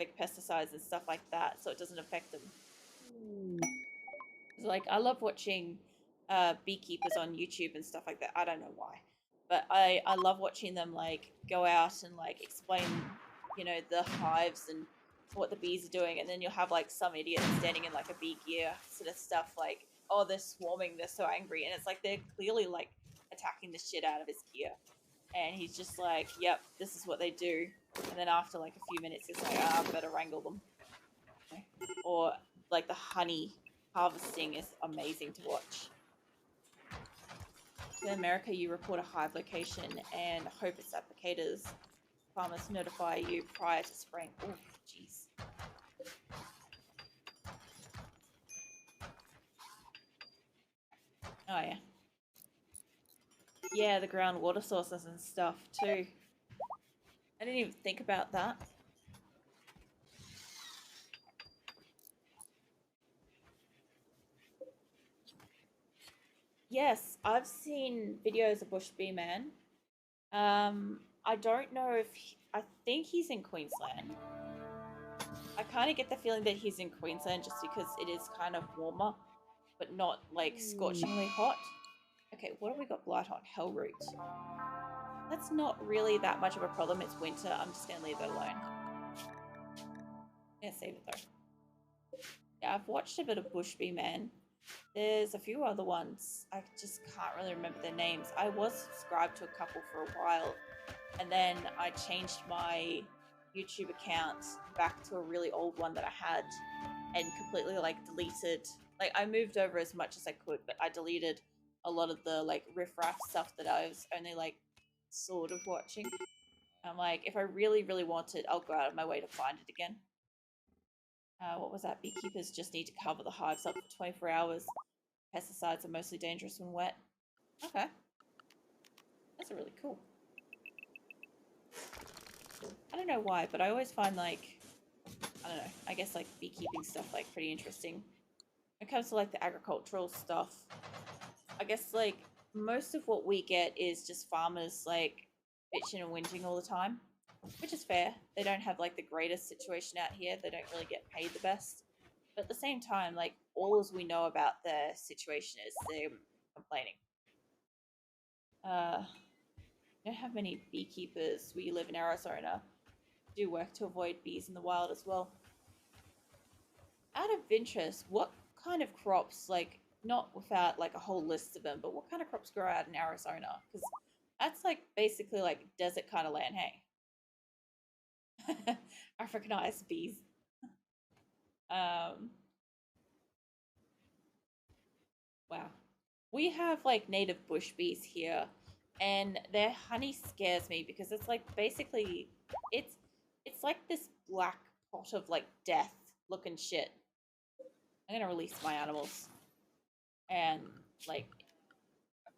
specific pesticides and stuff like that, so it doesn't affect them. Like, I love watching beekeepers on YouTube and stuff like that. I don't know why, but I love watching them like go out and like explain, you know, the hives and what the bees are doing, and then you'll have like some idiot standing in like a bee gear sort of stuff, like, oh, they're swarming, they're so angry, and it's like they're clearly like attacking the shit out of his gear, and he's just like, yep, this is what they do, and then after like a few minutes he's like, I better wrangle them. Or like the honey harvesting is amazing to watch. In America, you report a hive location and hope its applicators, farmers notify you prior to spraying. Oh, jeez. Oh, yeah. Yeah, the groundwater sources and stuff, too. I didn't even think about that. Yes, I've seen videos of Bush Bee Man. I don't know if I think he's in Queensland. I kind of get the feeling that he's in Queensland just because it is kind of warmer, but not like scorchingly hot. Okay, what have we got blight on? Hellroot. That's not really that much of a problem. It's winter. I'm just going to leave it alone. Yeah, save it though. Yeah, I've watched a bit of Bush Bee Man. There's a few other ones. I just can't really remember their names. I was subscribed to a couple for a while, and then I changed my YouTube account back to a really old one that I had and completely like deleted. Like, I moved over as much as I could, but I deleted a lot of the like riffraff stuff that I was only like sort of watching. I'm like, if I really, really want it, I'll go out of my way to find it again. What was that? Beekeepers just need to cover the hives up for 24 hours. Pesticides are mostly dangerous when wet. Okay. That's really cool. I don't know why, but I always find like, I don't know, I guess like beekeeping stuff like pretty interesting. When it comes to like the agricultural stuff, I guess like most of what we get is just farmers like bitching and whinging all the time, which is fair. They don't have like the greatest situation out here. They don't really get paid the best. But at the same time, like, all as we know about their situation is they're complaining. We don't have many beekeepers. We live in Arizona. Do work to avoid bees in the wild as well. Out of interest, what kind of crops, like, not without like a whole list of them, but what kind of crops grow out in Arizona? Because that's like basically like desert kind of land, hey? Africanized bees. Wow. We have like native bush bees here, and their honey scares me because it's like basically it's like this black pot of like death looking shit. I'm gonna release my animals, and like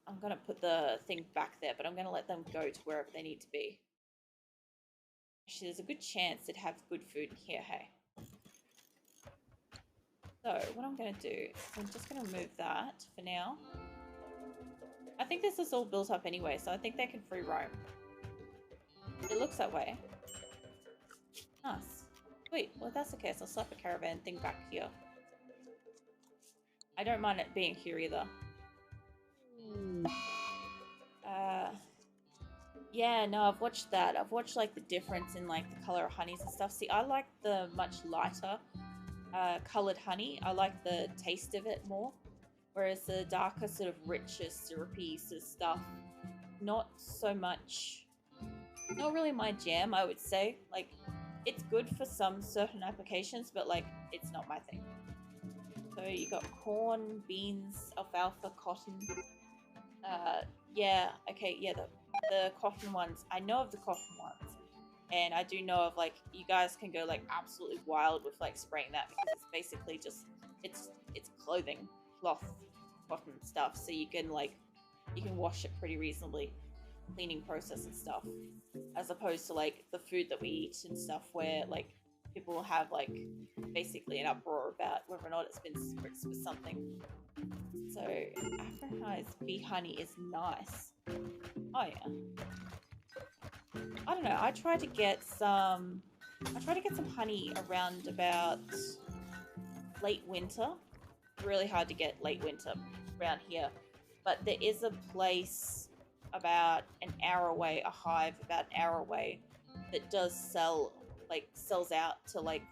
I'm gonna put the thing back there, but I'm gonna let them go to wherever they need to be. Actually, there's a good chance they'd have good food here, hey? So what I'm going to do is I'm just going to remove that for now. I think this is all built up anyway, so I think they can free roam. It looks that way. Nice. Sweet. Well, if that's the case, I'll slap a caravan thing back here. I don't mind it being here either. Yeah, no, I've watched that. I've watched like the difference in like the color of honeys and stuff. See, I like the much lighter colored honey. I like the taste of it more, whereas the darker sort of richer syrupy sort of stuff, not so much, not really my jam, I would say. Like, it's good for some certain applications, but like it's not my thing. So you got corn, beans, alfalfa, cotton. Yeah, okay, yeah, the cotton ones, I know of the cotton ones. And I do know of like, you guys can go like absolutely wild with like spraying that, because it's basically just it's clothing, cloth, cotton stuff. So you can wash it pretty reasonably, cleaning process and stuff, as opposed to like the food that we eat and stuff, where like people have like basically an uproar about whether or not it's been spritzed with something. So Africanized bee honey is nice. Oh yeah. I don't know, I tried to get some I try to get some honey around about late winter. Really hard to get late winter around here. But there is a place about an hour away, a hive about an hour away, that does sell, like, sells out to, like,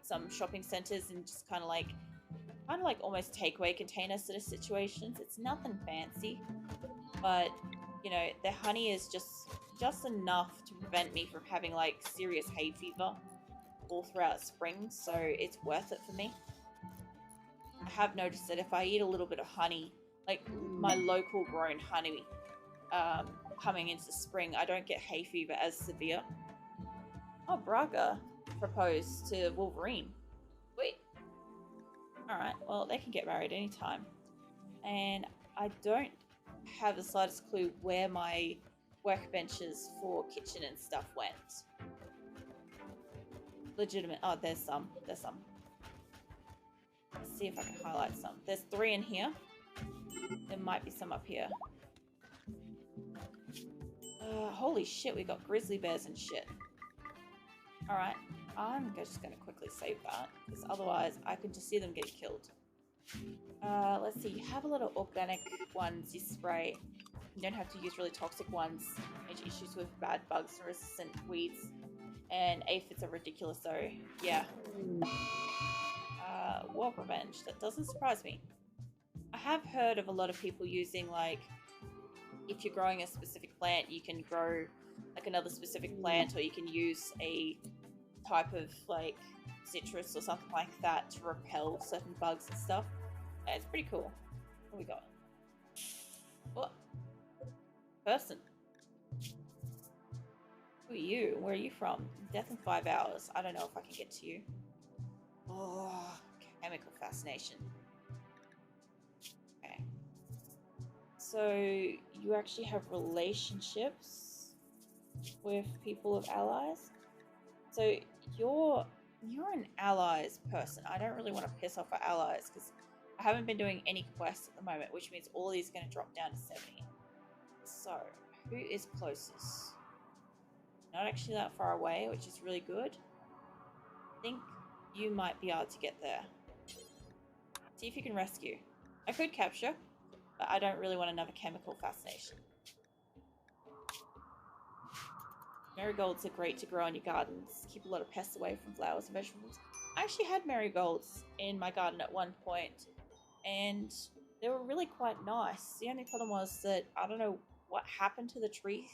some shopping centers and just kind of like almost takeaway container sort of situations. It's nothing fancy, but you know, the honey is just enough to prevent me from having like serious hay fever all throughout spring, so it's worth it for me. I have noticed that if I eat a little bit of honey, like my local grown honey, coming into spring, I don't get hay fever as severe. Oh, Braga proposed to Wolverine. Sweet. Alright, well, they can get married anytime. And I don't have the slightest clue where my workbenches for kitchen and stuff went. Legitimate. Oh, there's some. There's some. Let's see if I can highlight some. There's 3 in here. There might be some up here. Holy shit, we got grizzly bears and shit. Alright, I'm just going to quickly save that, because otherwise I can just see them getting killed. Let's see, you have a lot of organic ones you spray. You don't have to use really toxic ones. Major issues with bad bugs and resistant weeds. And aphids are ridiculous though. Yeah. War revenge. That doesn't surprise me. I have heard of a lot of people using, like, if you're growing a specific plant, you can grow like another specific plant, or you can use a type of like citrus or something like that to repel certain bugs and stuff. It's pretty cool. What we got? What? Person. Who are you? Where are you from? Death in 5 hours. I don't know if I can get to you. Oh, chemical fascination. Okay. So you actually have relationships with people of allies. So you're an allies person. I don't really want to piss off our allies because I haven't been doing any quests at the moment, which means all these are going to drop down to 70. So who is closest? Not actually that far away, which is really good. I think you might be able to get there. See if you can rescue. I could capture, but I don't really want another chemical fascination. Marigolds are great to grow in your gardens. Keep a lot of pests away from flowers and vegetables. I actually had marigolds in my garden at one point, and they were really quite nice. The only problem was that I don't know what happened to the trees,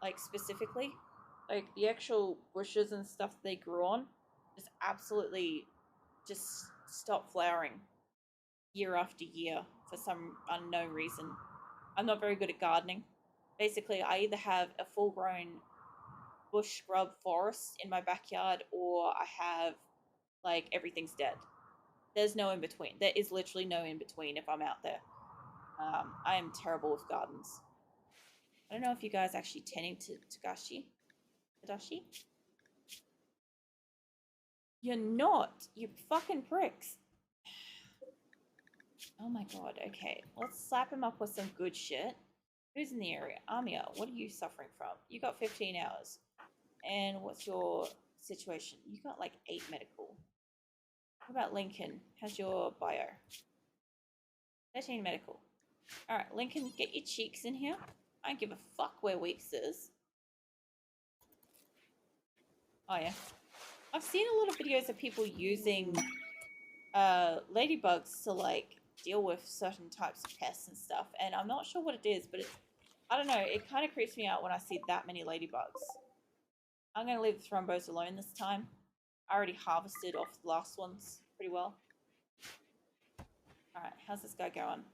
like specifically. Like the actual bushes and stuff they grew on just absolutely just stopped flowering year after year for some unknown reason. I'm not very good at gardening. Basically, I either have a full-grown bush scrub forest in my backyard, or I have like everything's dead. There's no in between. There is literally no in between if I'm out there. I am terrible with gardens. I don't know if you guys actually tending to Tadashi. You're not. You fucking pricks. Oh my god. Okay, let's slap him up with some good shit. Who's in the area? Amia, what are you suffering from? You got 15 hours. And what's your situation? You got like 8 medical. What about Lincoln? How's your bio? 13 medical. Alright, Lincoln, get your cheeks in here. I don't give a fuck where Weeks is. Oh yeah. I've seen a lot of videos of people using ladybugs to like deal with certain types of pests and stuff, and I'm not sure what it is, but it's, I don't know, it kind of creeps me out when I see that many ladybugs. I'm going to leave the thrombos alone this time. I already harvested off the last ones pretty well. Alright, how's this guy going?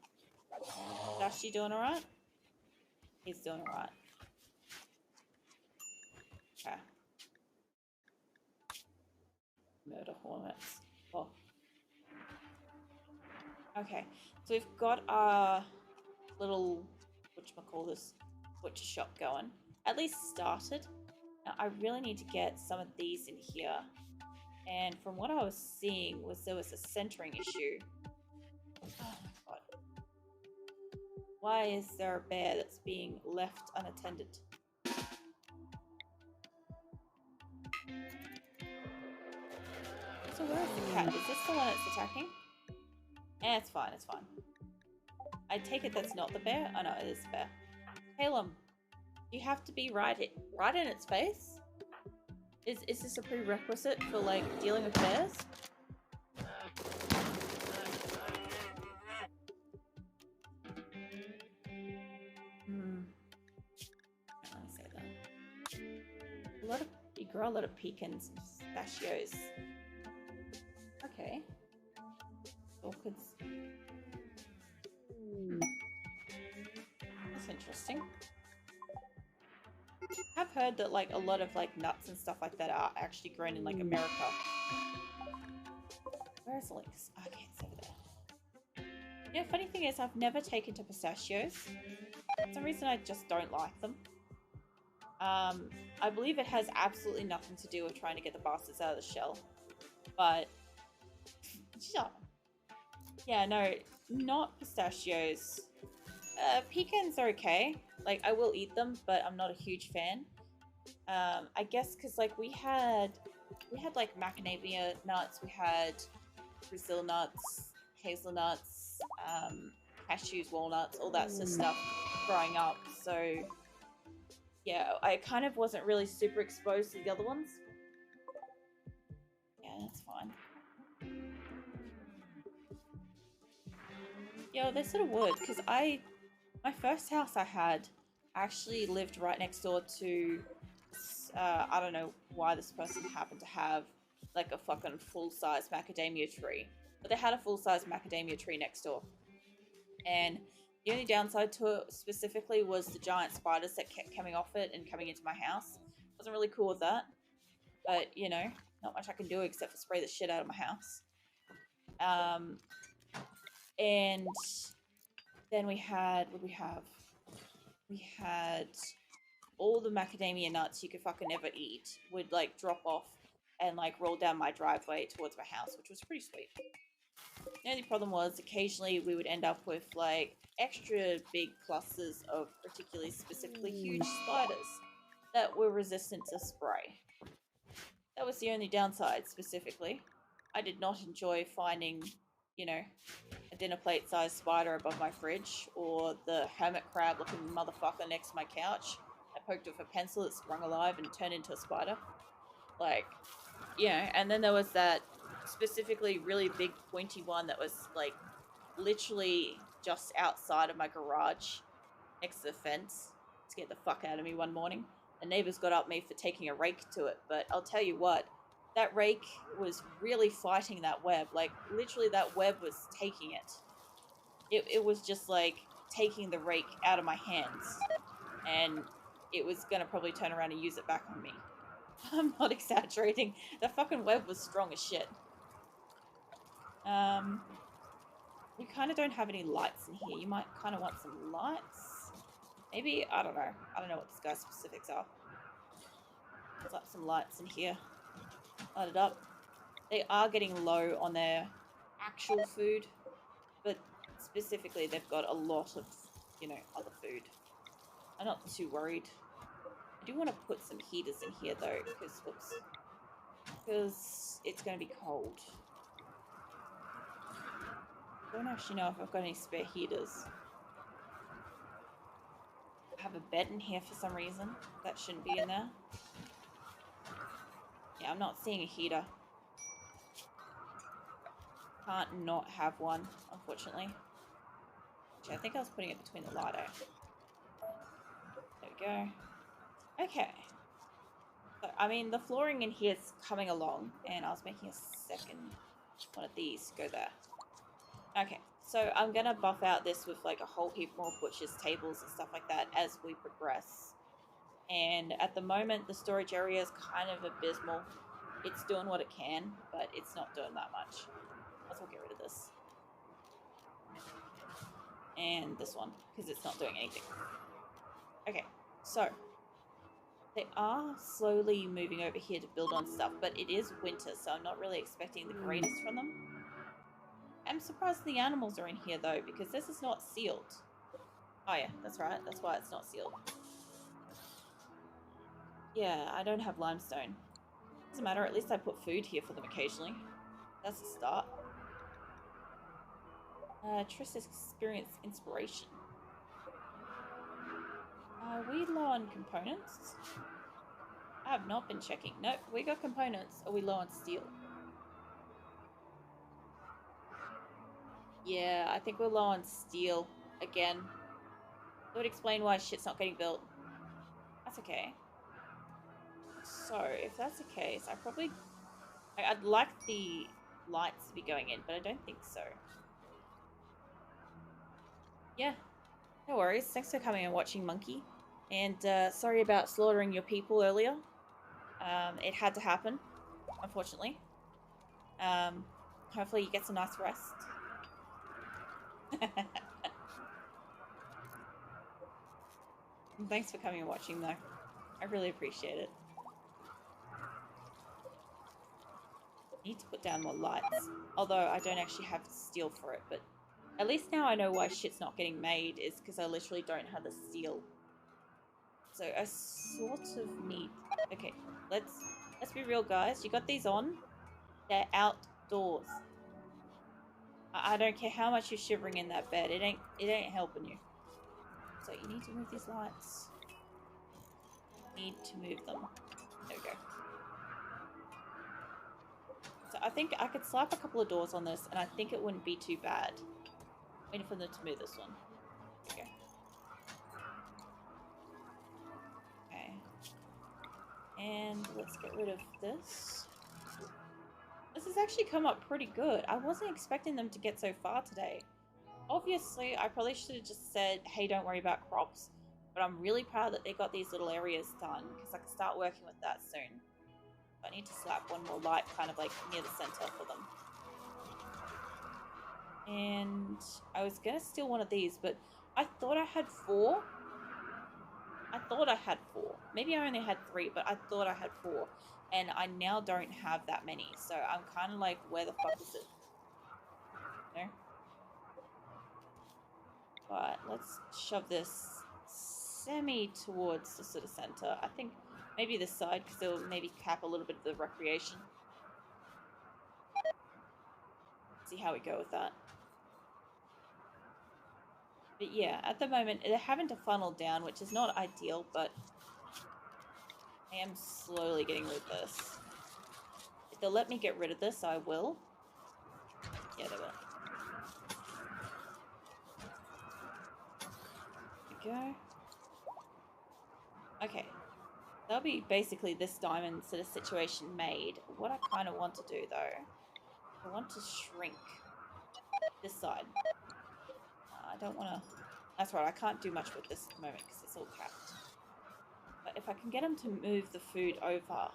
Dashi doing alright? He's doing alright. Okay. Murder hornets. Oh. Okay, so we've got our little, whatchamacallit, butcher shop going. At least started. Now, I really need to get some of these in here. And from what I was seeing was there was a centering issue. Oh my god. Why is there a bear that's being left unattended? So where is the cat? Is this the one that's attacking? Eh, it's fine, it's fine. I take it that's not the bear? Oh no, it is the bear. Halem, you have to be right in its face? Is this a prerequisite for, like, dealing with bears? Let me say that. You grow a lot of pecans and pistachios. Okay. Orchids. That's interesting. I've heard that, like, a lot of, like, nuts and stuff like that are actually grown in, like, America. Where's the links? Okay, it's over there. Yeah, funny thing is, I've never taken to pistachios. For some reason, I just don't like them. I believe it has absolutely nothing to do with trying to get the bastards out of the shell. But, yeah, no, not pistachios. Pecans are okay. Like, I will eat them, but I'm not a huge fan. I guess because, like, we had like macadamia nuts, we had Brazil nuts, hazelnuts, cashews, walnuts, all that sort of stuff growing up. So yeah, I kind of wasn't really super exposed to the other ones. Yeah, that's fine. Yeah, they sort of would, because my first house I had actually lived right next door to, I don't know why this person happened to have like a fucking full-size macadamia tree, but they had a full-size macadamia tree next door. And the only downside to it specifically was the giant spiders that kept coming off it and coming into my house. Wasn't really cool with that, but you know, not much I can do except for spray the shit out of my house. And then we had, what did we have? We had all the macadamia nuts you could fucking ever eat would like drop off and like roll down my driveway towards my house, which was pretty sweet. The only problem was occasionally we would end up with like extra big clusters of particularly specifically huge spiders that were resistant to spray. That was the only downside specifically. I did not enjoy finding, you know, a dinner plate sized spider above my fridge or the hermit crab looking motherfucker next to my couch. I poked it with a pencil, it sprung alive and turned into a spider. Like, you know, and then there was that specifically really big pointy one that was like literally just outside of my garage next to the fence. It scared the fuck out of me one morning. The neighbors got up me for taking a rake to it, but I'll tell you what, that rake was really fighting that web. Like, literally that web was taking it. It was just like taking the rake out of my hands, and it was gonna probably turn around and use it back on me. I'm not exaggerating. The fucking web was strong as shit. We kind of don't have any lights in here. You might kind of want some lights. Maybe, I don't know. I don't know what this guy's specifics are. Let's light some lights in here. Light it up. They are getting low on their actual food, but specifically they've got a lot of, you know, other food. I'm not too worried. I do want to put some heaters in here though, because it's going to be cold. I don't actually know if I've got any spare heaters. I have a bed in here for some reason. That shouldn't be in there. Yeah, I'm not seeing a heater. Can't not have one, unfortunately. Actually, I think I was putting it between the lighter. There we go. Okay. So, I mean, the flooring in here is coming along, and I was making a second one of these go there. Okay, so I'm gonna buff out this with like a whole heap more butchers, tables, and stuff like that as we progress. And at the moment, the storage area is kind of abysmal. It's doing what it can, but it's not doing that much. Let's well get rid of this. And this one, because it's not doing anything. Okay, so they are slowly moving over here to build on stuff, but it is winter, so I'm not really expecting the greatest from them. I'm surprised the animals are in here though, because this is not sealed. Oh yeah, that's right, that's why it's not sealed. Yeah, I don't have limestone. Doesn't matter, at least I put food here for them occasionally. That's a start. Triss has experienced inspiration. Are we low on components? I have not been checking. Nope, we got components. Are we low on steel? Yeah, I think we're low on steel again. That would explain why shit's not getting built. That's okay. So, if that's the case, I'd like the lights to be going in, but I don't think so. Yeah, no worries. Thanks for coming and watching, Monkey. And sorry about slaughtering your people earlier. It had to happen, unfortunately. Hopefully you get some nice rest. Thanks for coming and watching, though. I really appreciate it. Need to put down more lights. Although I don't actually have steel for it, but at least now I know why shit's not getting made is because I literally don't have the steel. So I sort of need... Okay, let's be real, guys. You got these on? They're outdoors. I don't care how much you're shivering in that bed. It ain't helping you. So you need to move these lights. Need to move them. There we go. So I think I could slap a couple of doors on this, and I think it wouldn't be too bad. Waiting for them to move this one. There we go. Okay. And let's get rid of this. This has actually come up pretty good. I wasn't expecting them to get so far today. Obviously, I probably should have just said, hey, don't worry about crops. But I'm really proud that they got these little areas done, because I can start working with that soon. But I need to slap one more light kind of like near the center for them. And I was going to steal one of these, but I thought I had 4. Maybe I only had 3, but I thought I had 4. And I now don't have that many. So I'm kind of like, where the fuck is it? You know? But let's shove this semi towards the sort of center. I think maybe this side, because it'll maybe cap a little bit of the recreation. See how we go with that. But yeah, at the moment, they're having to funnel down, which is not ideal, but I am slowly getting rid of this. If they'll let me get rid of this, I will. Yeah, they will. There we go. Okay. That'll be basically this diamond sort of situation made. What I kind of want to do, though, I want to shrink this side. I don't want to... That's right, I can't do much with this at the moment because it's all capped. But if I can get them to move the food over,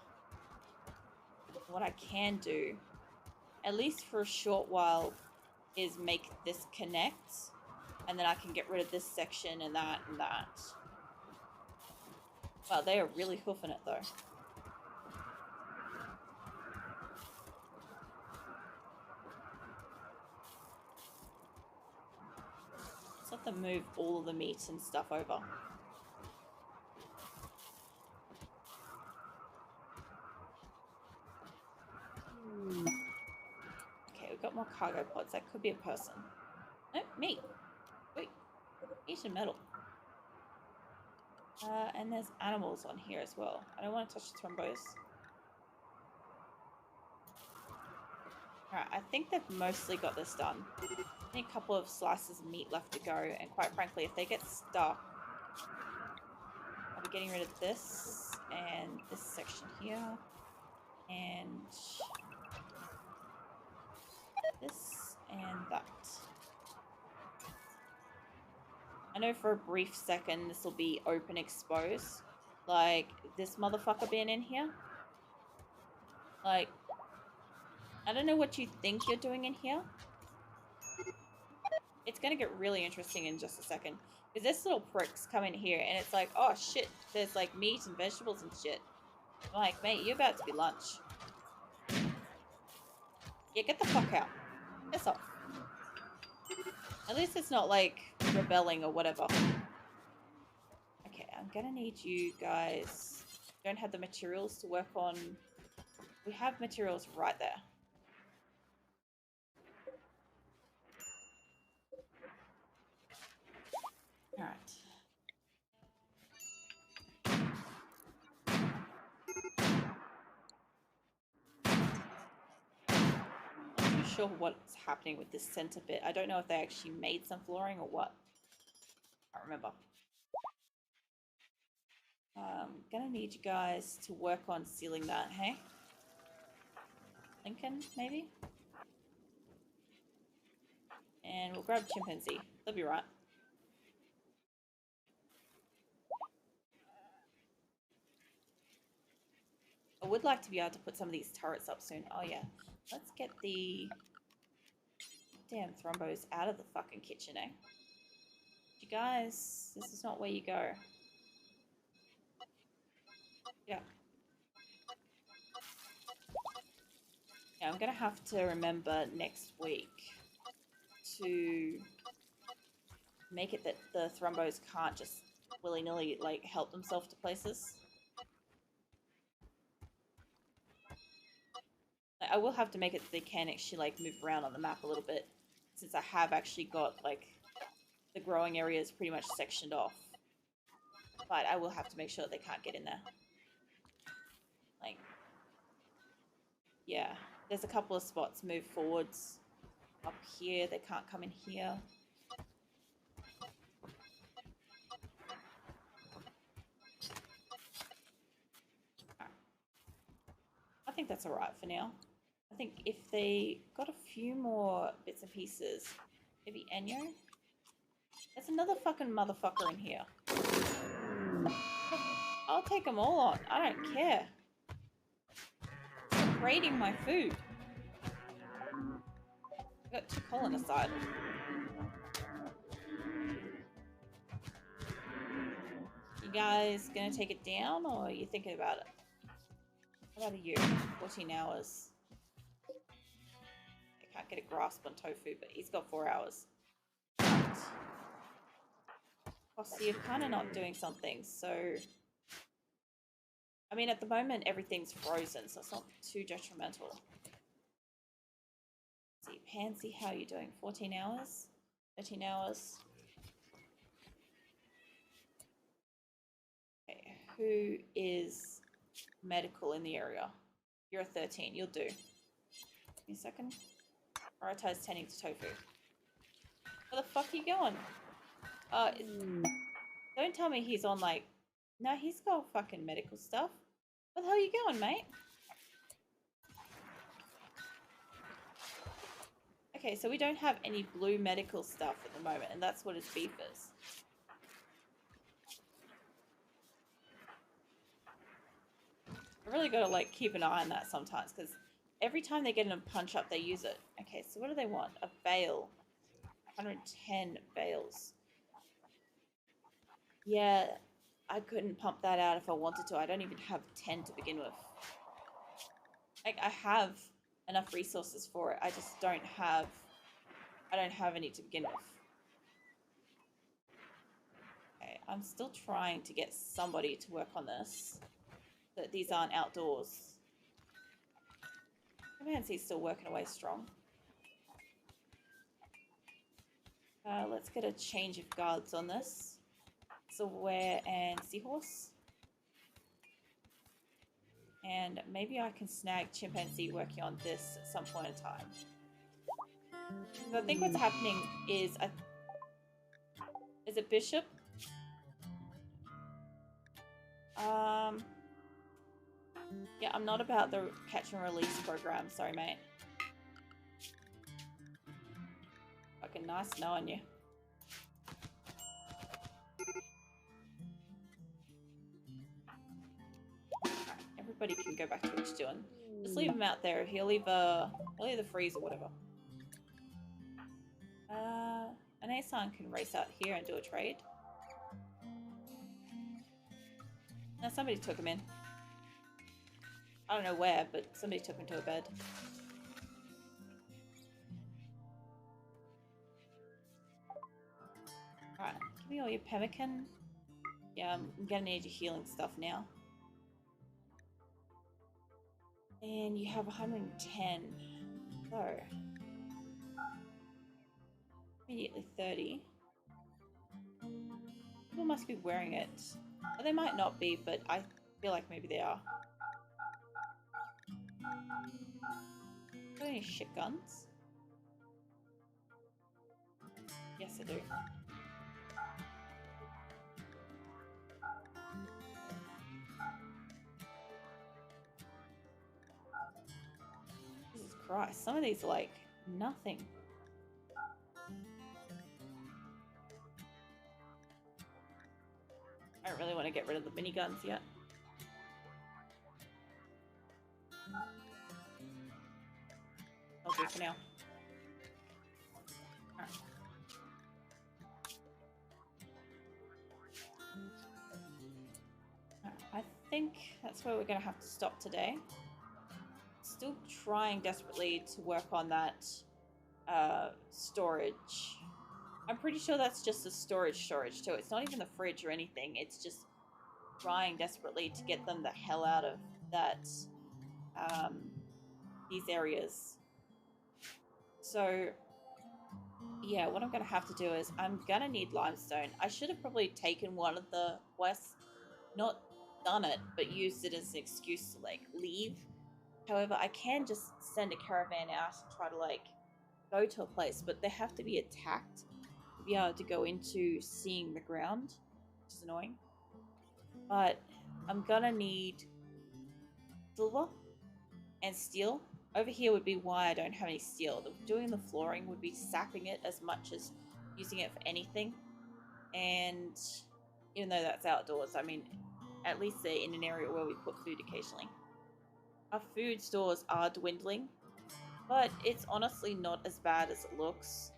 what I can do, at least for a short while, is make this connect. And then I can get rid of this section and that and that. Wow, they are really hoofing it, though. Let's let them move all of the meat and stuff over. Okay, we've got more cargo pods. That could be a person. Nope, meat. Wait, meat and metal. And there's animals on here as well. I don't want to touch the thrombos. Alright, I think they've mostly got this done. I need a couple of slices of meat left to go, and quite frankly, if they get stuck, I'll be getting rid of this, and this section here, and this, and that. I know for a brief second this will be open exposed, like this motherfucker being in here. Like, I don't know what you think you're doing in here. It's gonna get really interesting in just a second. Because this little pricks come in here and it's like, oh shit, there's like meat and vegetables and shit. I'm like, mate, you're about to be lunch. Yeah, get the fuck out. Piss off. At least it's not like rebelling or whatever. Okay, I'm gonna need you guys. Don't have the materials to work on. We have materials right there. sure what's happening with this center bit. I don't know if they actually made some flooring or what. I can't remember. Gonna need you guys to work on sealing that, hey? Lincoln, maybe? And we'll grab chimpanzee. They'll be right. I would like to be able to put some of these turrets up soon. Oh yeah. Let's get the damn thrombos out of the fucking kitchen, eh? You guys, this is not where you go. Yeah. Yeah, I'm gonna have to remember next week to make it that the thrombos can't just willy-nilly, like, help themselves to places. Like, I will have to make it that they can actually, like, move around on the map a little bit, since I have actually got, like, the growing areas pretty much sectioned off. But I will have to make sure that they can't get in there. Like, yeah. There's a couple of spots move forwards up here. They can't come in here. I think that's alright for now. I think if they got a few more bits and pieces, maybe Enyo? There's another fucking motherfucker in here. I'll take them all on. I don't care. Stop raiding my food. I've got 2 colonicidal. You guys gonna take it down, or are you thinking about it? How about you? 14 hours. I can't get a grasp on tofu, but he's got 4 hours. Oh, so you're kind of not doing something, so... I mean, at the moment, everything's frozen, so it's not too detrimental. Let's see, Pansy, how are you doing? 14 hours? 13 hours? Okay, who is medical in the area? You're a 13, you'll do. Give me a second. Prioritize tending to tofu. Where the fuck are you going? Don't tell me he's on, like... No, he's got fucking medical stuff. Where the hell are you going, mate? Okay, so we don't have any blue medical stuff at the moment, and that's what his beef is. I really gotta, like, keep an eye on that sometimes, because every time they get in a punch up, they use it. Okay, so what do they want? A bale. 110 bales. Yeah, I couldn't pump that out if I wanted to. I don't even have 10 to begin with. Like, I have enough resources for it. I just don't have... I don't have any to begin with. Okay, I'm still trying to get somebody to work on this. That these aren't outdoors. Comance's still working away strong. Let's get a change of guards on this. Saware and Seahorse. And maybe I can snag Chimpanzee working on this at some point in time. So I think what's happening is... Is it Bishop? Yeah, I'm not about the catch and release program. Sorry, mate. Fucking nice knowing you. Everybody can go back to what he's doing. Just leave him out there. He'll either freeze or whatever. An Asan can race out here and do a trade. Now somebody took him in. I don't know where, but somebody took him to a bed. Alright, give me all your pemmican. Yeah, I'm gonna need your healing stuff now. And you have 110. So... immediately 30. People must be wearing it. Well, they might not be, but I feel like maybe they are. Got any shit guns? Yes, I do. Jesus Christ, some of these are like nothing. I don't really want to get rid of the miniguns yet. I'll do for now. Right. I think that's where we're going to have to stop today. Still trying desperately to work on that storage. I'm pretty sure that's just a storage too. It's not even the fridge or anything. It's just trying desperately to get them the hell out of that these areas. So yeah, what I'm gonna have to do is I'm gonna need limestone. I should have probably taken one of the quests, not done it, but used it as an excuse to like leave. However, I can just send a caravan out and try to like go to a place, but they have to be attacked to be able to go into seeing the ground, which is annoying. But I'm gonna need silver and steel. Over here would be why I don't have any steel. Doing the flooring would be sapping it as much as using it for anything. And even though that's outdoors, I mean, at least they're in an area where we put food occasionally. Our food stores are dwindling, but it's honestly not as bad as it looks.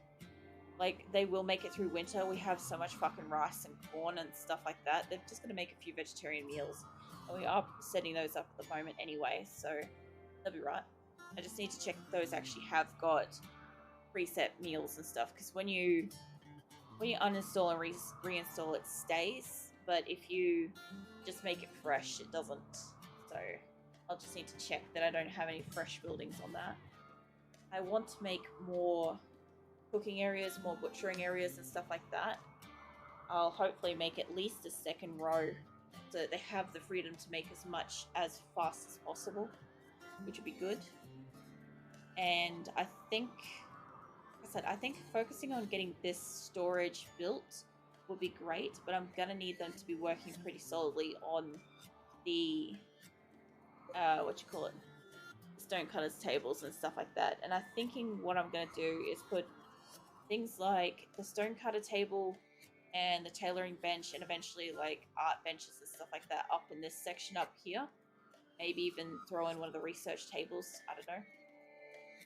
Like, they will make it through winter. We have so much fucking rice and corn and stuff like that. They're just going to make a few vegetarian meals. And we are setting those up at the moment anyway, so they'll be right. I just need to check if those actually have got preset meals and stuff, because when you uninstall and reinstall, it stays, but if you just make it fresh, it doesn't. So I'll just need to check that I don't have any fresh buildings on that. I want to make more cooking areas, more butchering areas and stuff like that. I'll hopefully make at least a second row so that they have the freedom to make as much as fast as possible, which would be good. And I think, like I said, I think focusing on getting this storage built would be great, but I'm gonna need them to be working pretty solidly on the stonecutters tables and stuff like that. And I'm thinking what I'm gonna do is put things like the stonecutter table and the tailoring bench and eventually like art benches and stuff like that up in this section up here. Maybe even throw in one of the research tables, I don't know.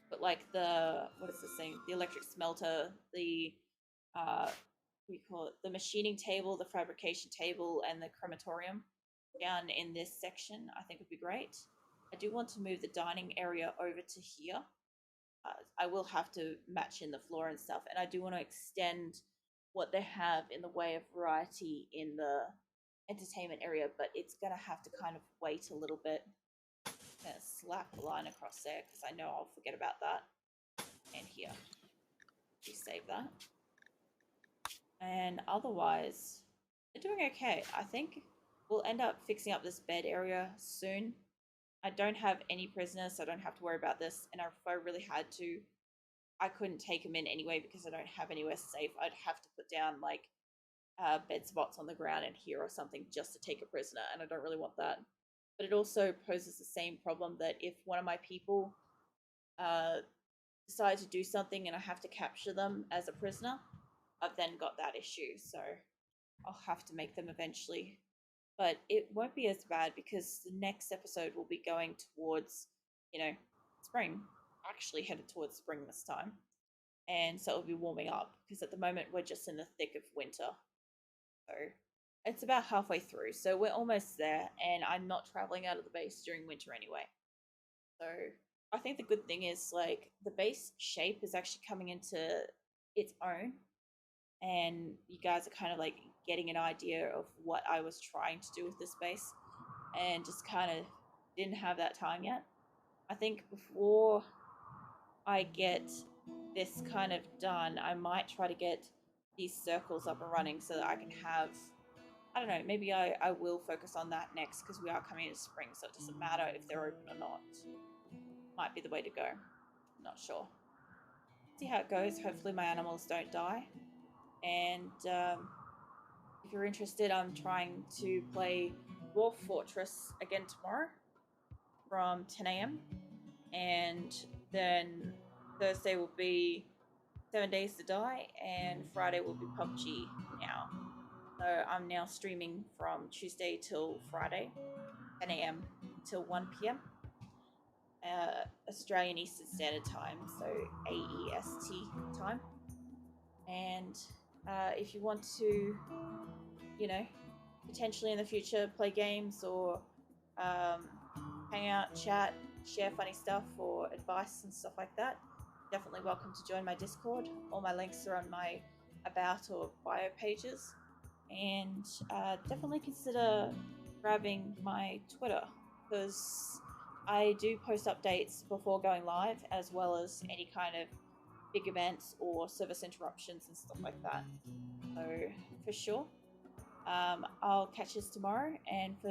But like the, what is this thing? The electric smelter, the what do you call it? The machining table, the fabrication table, and the crematorium down in this section, I think would be great. I do want to move the dining area over to here. I will have to match in the floor and stuff, and I do want to extend what they have in the way of variety in the entertainment area, but it's gonna have to kind of wait a little bit. I'm gonna slap a line across there because I know I'll forget about that. And here, we save that. And otherwise, they're doing okay. I think we'll end up fixing up this bed area soon. I don't have any prisoners, so I don't have to worry about this. And if I really had to, I couldn't take them in anyway because I don't have anywhere safe. I'd have to put down like bed spots on the ground in here or something just to take a prisoner, and I don't really want that. But it also poses the same problem that if one of my people decide to do something and I have to capture them as a prisoner, I've then got that issue. So I'll have to make them eventually. But it won't be as bad because the next episode will be going towards, spring. Actually headed towards spring this time. And so it'll be warming up because at the moment we're just in the thick of winter. So it's about halfway through. So we're almost there, and I'm not traveling out of the base during winter anyway. So I think the good thing is like the base shape is actually coming into its own, and you guys are kind of like getting an idea of what I was trying to do with this base, and just kind of didn't have that time yet. I think before I get this kind of done, I might try to get these circles up and running so that I can have, I don't know, maybe I will focus on that next because we are coming into spring, so it doesn't matter if they're open or not. Might be the way to go. Not sure. See how it goes. Hopefully my animals don't die. And if you're interested, I'm trying to play Dwarf Fortress again tomorrow from 10 a.m. And then Thursday will be 7 Days to Die, and Friday will be PUBG now. So I'm now streaming from Tuesday till Friday, 10 a.m. till 1 p.m. Australian Eastern Standard Time, so AEST time. And if you want to, potentially in the future play games or hang out, chat, share funny stuff or advice and stuff like that, definitely welcome to join my Discord. All my links are on my about or bio pages. And definitely consider grabbing my Twitter, because I do post updates before going live, as well as any kind of big events or service interruptions and stuff like that. So for sure, I'll catch us tomorrow, and for